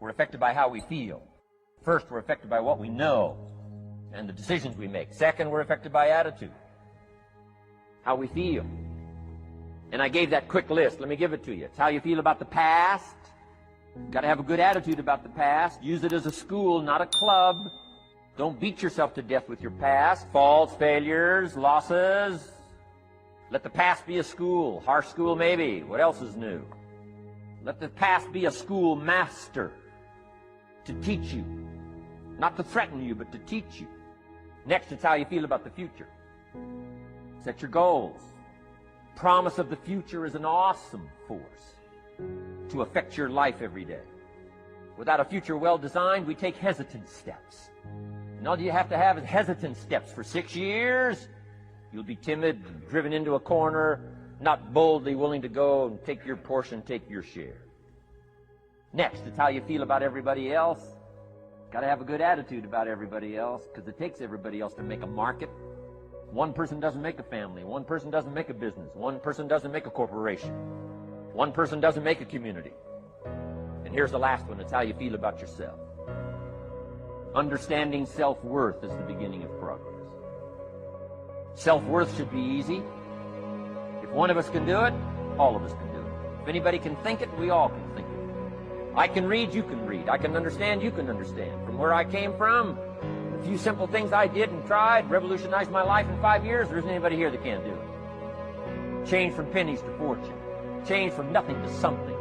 We're affected by how we feel. First, we're affected by what we know and the decisions we make. Second, we're affected by attitude, how we feel. And I gave that quick list. Let me give it to you. It's how you feel about the past. You've got to have a good attitude about the past. Use it as a school, not a club. Don't beat yourself to death with your past. Faults, failures, losses. Let the past be a school. Harsh school, maybe. What else is new? Let the past be a school master to teach you. Not to threaten you, but to teach you. Next, it's how you feel about the future. Set your goals. Promise of the future is an awesome force to affect your life every day. Without a future well designed, we take hesitant steps. And all you have to have is hesitant steps for 6 years. You'll be timid, driven into a corner, not boldly willing to go and take your portion, take your share. Next, it's how you feel about everybody else. Got to have a good attitude about everybody else, because it takes everybody else to make a market. One person doesn't make a family. One person doesn't make a business. One person doesn't make a corporation. One person doesn't make a community. And here's the last one. It's how you feel about yourself. Understanding self-worth is the beginning of progress. Self-worth should be easy. If one of us can do it, all of us can do it. If anybody can think it, we all can think it. I can read, you can read. I can understand, you can understand. From where I came from, a few simple things I did and tried revolutionized my life in 5 years. There isn't anybody here that can't do it. Change from pennies to fortune. Change from nothing to something.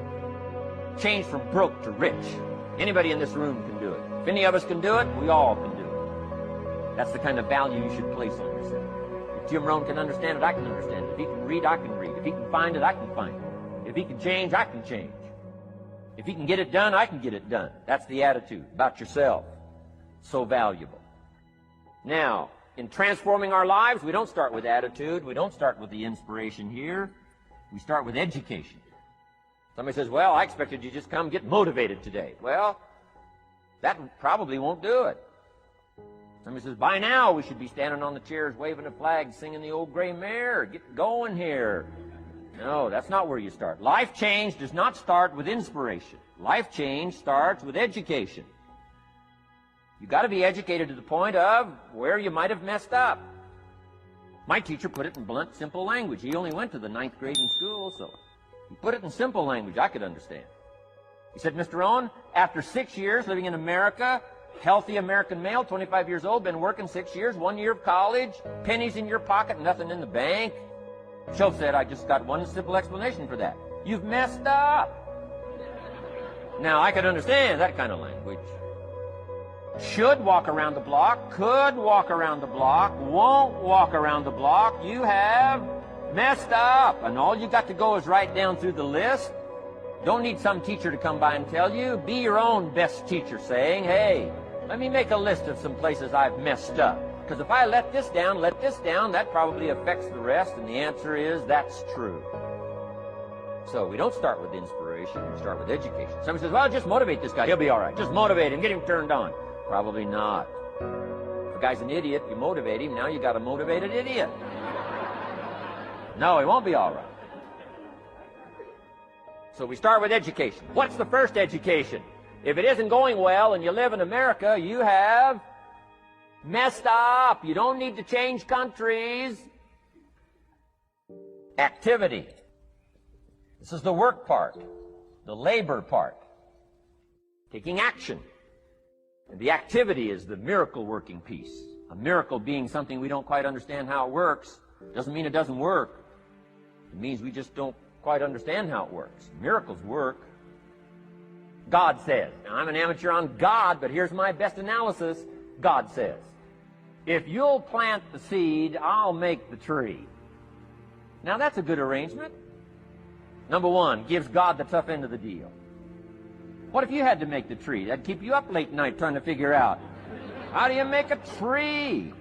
Change from broke to rich. Anybody in this room can do it. If any of us can do it, we all can do it. That's the kind of value you should place on yourself. If Jim Rohn can understand it, I can understand it. If he can read, I can read. If he can find it, I can find it. If he can change, I can change. If he can get it done, I can get it done. That's the attitude about yourself. So valuable. Now, in transforming our lives, we don't start with attitude. We don't start with the inspiration here. We start with education. Somebody says, well, I expected you to just come get motivated today. Well, that probably won't do it. Somebody says, by now we should be standing on the chairs, waving a flag, singing the old gray mare. Get going here. No, that's not where you start. Life change does not start with inspiration. Life change starts with education. You've got to be educated to the point of where you might have messed up. My teacher put it in blunt, simple language. He only went to the 9th grade in school, so he put it in simple language I could understand. He said, Mr. Rohn, after 6 years living in America, healthy American male, 25 years old, been working 6 years, 1 year of college, pennies in your pocket, nothing in the bank. Schultz said, I just got one simple explanation for that. You've messed up. Now, I could understand that kind of language. Should walk around the block, could walk around the block, won't walk around the block. You have messed up. And all you got to go is write down through the list. Don't need some teacher to come by and tell you. Be your own best teacher saying, hey, let me make a list of some places I've messed up. Because if I let this down, that probably affects the rest. And the answer is, that's true. So we don't start with inspiration, we start with education. Somebody says, well, just motivate this guy, he'll be all right. Just motivate him, get him turned on. Probably not. If a guy's an idiot, you motivate him, now you got a motivated idiot. No, he won't be all right. So we start with education. What's the first education? If it isn't going well and you live in America, you have messed up. You don't need to change countries. Activity. This is the work part, the labor part. Taking action. And the activity is the miracle working piece. A miracle being something we don't quite understand how it works. Doesn't mean it doesn't work. It means we just don't quite understand how it works. Miracles work. God says. Now, I'm an amateur on God, but here's my best analysis. God says, if you'll plant the seed, I'll make the tree. Now, that's a good arrangement. Number one, gives God the tough end of the deal. What if you had to make the tree? That'd keep you up late at night trying to figure out, how do you make a tree?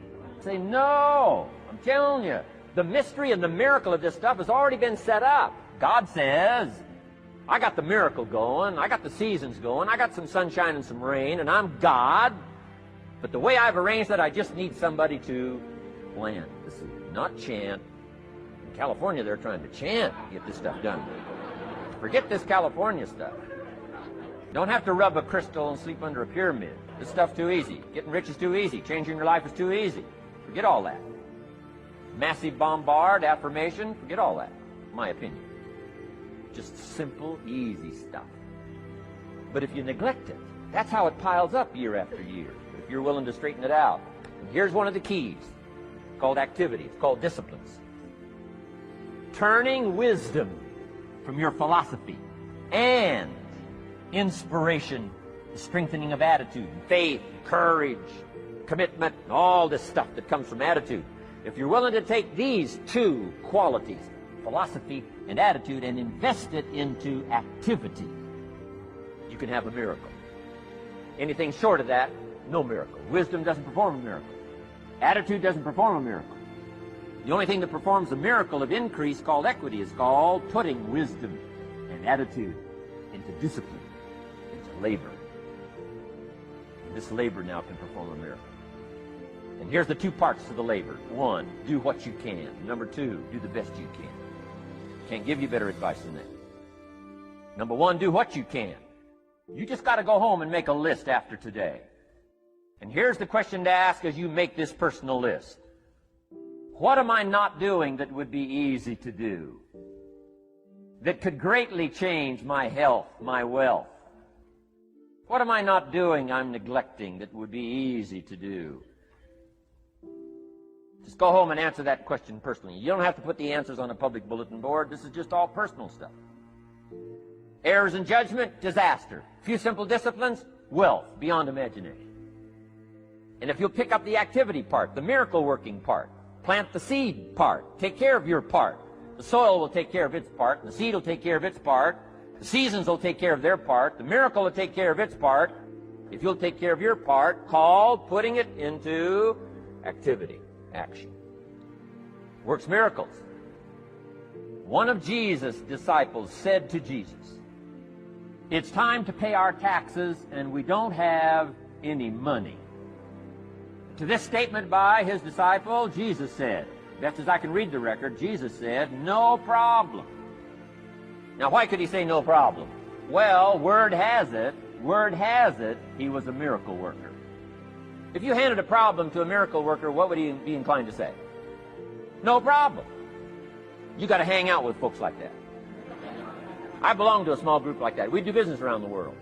Say, no, I'm telling you, the mystery and the miracle of this stuff has already been set up. God says, I got the miracle going, I got the seasons going, I got some sunshine and some rain, and I'm God. But the way I've arranged that, I just need somebody to plant the seed, not chant. In California, they're trying to chant to get this stuff done. Forget this California stuff. Don't have to rub a crystal and sleep under a pyramid. This stuff's too easy. Getting rich is too easy. Changing your life is too easy. Forget all that. Massive bombard, affirmation, forget all that, in my opinion. Just simple, easy stuff. But if you neglect it, that's how it piles up year after year, if you're willing to straighten it out. And here's one of the keys. It's called activity. It's called disciplines. Turning wisdom from your philosophy and inspiration, the strengthening of attitude, faith, courage, commitment, and all this stuff that comes from attitude. If you're willing to take these two qualities, philosophy and attitude, and invest it into activity, you can have a miracle. Anything short of that, no miracle. Wisdom doesn't perform a miracle. Attitude doesn't perform a miracle. The only thing that performs a miracle of increase, called equity, is called putting wisdom and attitude into discipline, into labor. And this labor now can perform a miracle. And here's the two parts to the labor. One, do what you can. Number two, do the best you can. Can't give you better advice than that. Number one, do what you can. You just got to go home and make a list after today. And here's the question to ask as you make this personal list. What am I not doing that would be easy to do? That could greatly change my health, my wealth? What am I not doing I'm neglecting that would be easy to do? Just go home and answer that question personally. You don't have to put the answers on a public bulletin board. This is just all personal stuff. Errors in judgment, disaster. Few simple disciplines, wealth beyond imagination. And if you'll pick up the activity part, the miracle working part, plant the seed part, take care of your part. The soil will take care of its part. The seed will take care of its part. The seasons will take care of their part. The miracle will take care of its part. If you'll take care of your part, called putting it into activity, action. Works miracles. One of Jesus' disciples said to Jesus, "It's time to pay our taxes and we don't have any money." To this statement by his disciple, Jesus said, best as I can read the record, Jesus said, "No problem." Now, why could he say no problem? Well, word has it, he was a miracle worker. If you handed a problem to a miracle worker, what would he be inclined to say? No problem. You got to hang out with folks like that. I belong to a small group like that. We do business around the world.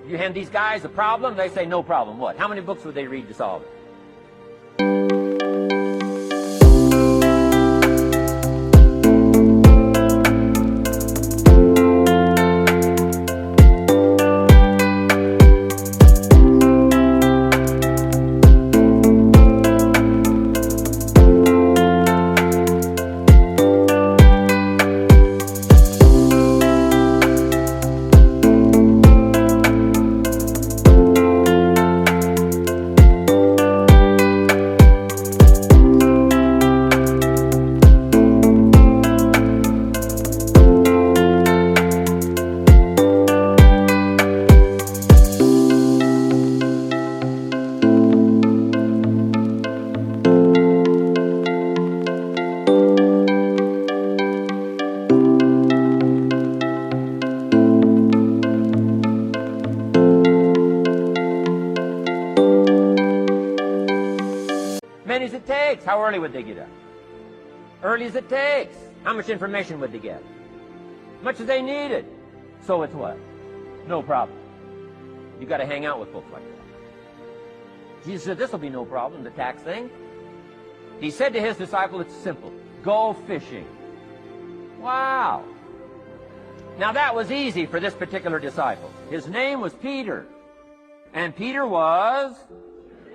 You hand these guys a problem, they say no problem. What? How many books would they read to solve it? Many as it takes. How early would they get up? Early as it takes. How much information would they get? Much as they needed. So it's what? No problem. You got to hang out with folks like that. Jesus said, this will be no problem, the tax thing. He said to his disciple, it's simple. Go fishing. Wow. Now that was easy for this particular disciple. His name was Peter. And Peter was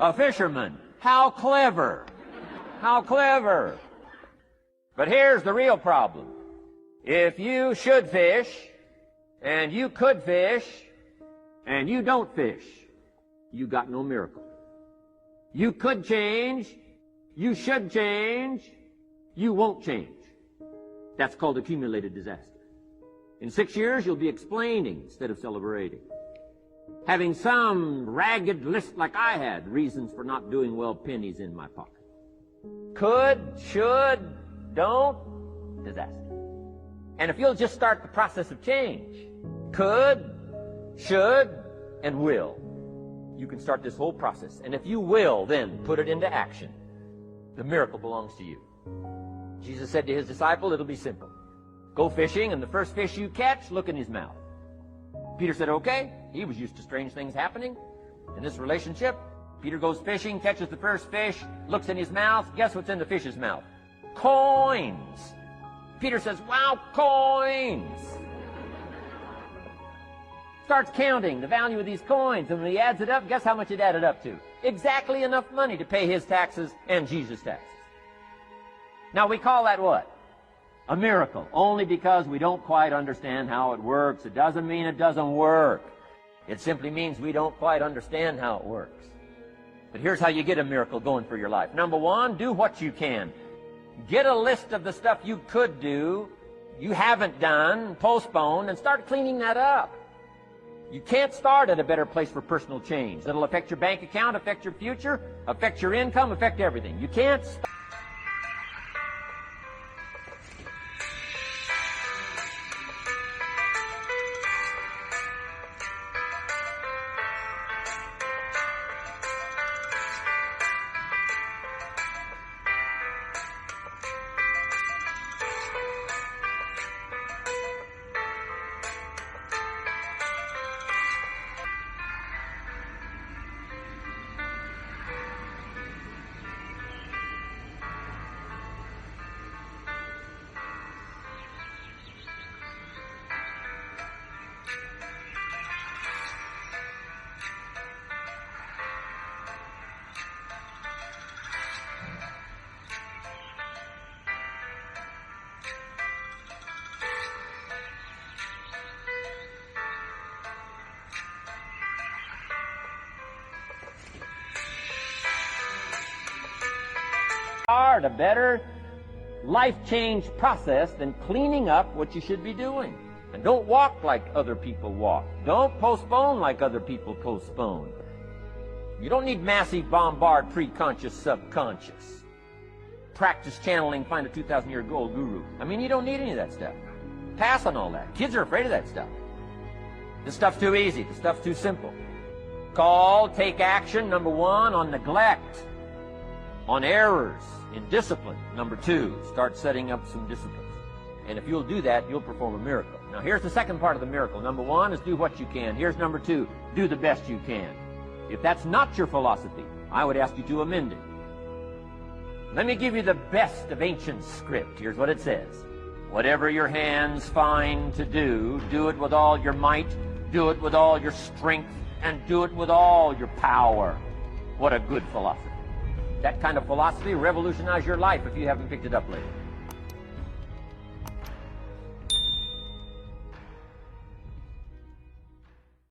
a fisherman. How clever. How clever. But here's the real problem. If you should fish, and you could fish, and you don't fish, you got no miracle. You could change, you should change, you won't change. That's called accumulated disaster. In 6 years, you'll be explaining instead of celebrating. Having some ragged list like I had, reasons for not doing well, pennies in my pocket. Could, should, don't, disaster. And if you'll just start the process of change, could, should, and will. You can start this whole process. And if you will, then put it into action. The miracle belongs to you. Jesus said to his disciple, it'll be simple. Go fishing, and the first fish you catch, look in his mouth. Peter said, okay. He was used to strange things happening in this relationship. Peter goes fishing, catches the first fish, looks in his mouth. Guess what's in the fish's mouth? Coins. Peter says, wow, coins. Starts counting the value of these coins, and when he adds it up, guess how much it added up to? Exactly enough money to pay his taxes and Jesus' taxes. Now, we call that what? A miracle, only because we don't quite understand how it works. It doesn't mean it doesn't work. It simply means we don't quite understand how it works. But here's how you get a miracle going for your life. Number one, do what you can. Get a list of the stuff you could do, you haven't done, postponed, and start cleaning that up. You can't start at a better place for personal change. That'll affect your bank account, affect your future, affect your income, affect everything. You can't start. A better life change process than cleaning up what you should be doing. And don't walk like other people walk. Don't postpone like other people postpone. You don't need massive bombard pre-conscious, subconscious. Practice channeling, find a 2,000-year gold guru. I mean, you don't need any of that stuff. Pass on all that. Kids are afraid of that stuff. This stuff's too easy. This stuff's too simple. Call, take action, number one, on neglect, on errors, in discipline. Number two, start setting up some disciplines. And if you'll do that, you'll perform a miracle. Now, here's the second part of the miracle. Number one is do what you can. Here's number two, do the best you can. If that's not your philosophy, I would ask you to amend it. Let me give you the best of ancient script. Here's what it says. Whatever your hands find to do, do it with all your might, do it with all your strength, and do it with all your power. What a good philosophy. That kind of philosophy revolutionize your life if you haven't picked it up lately.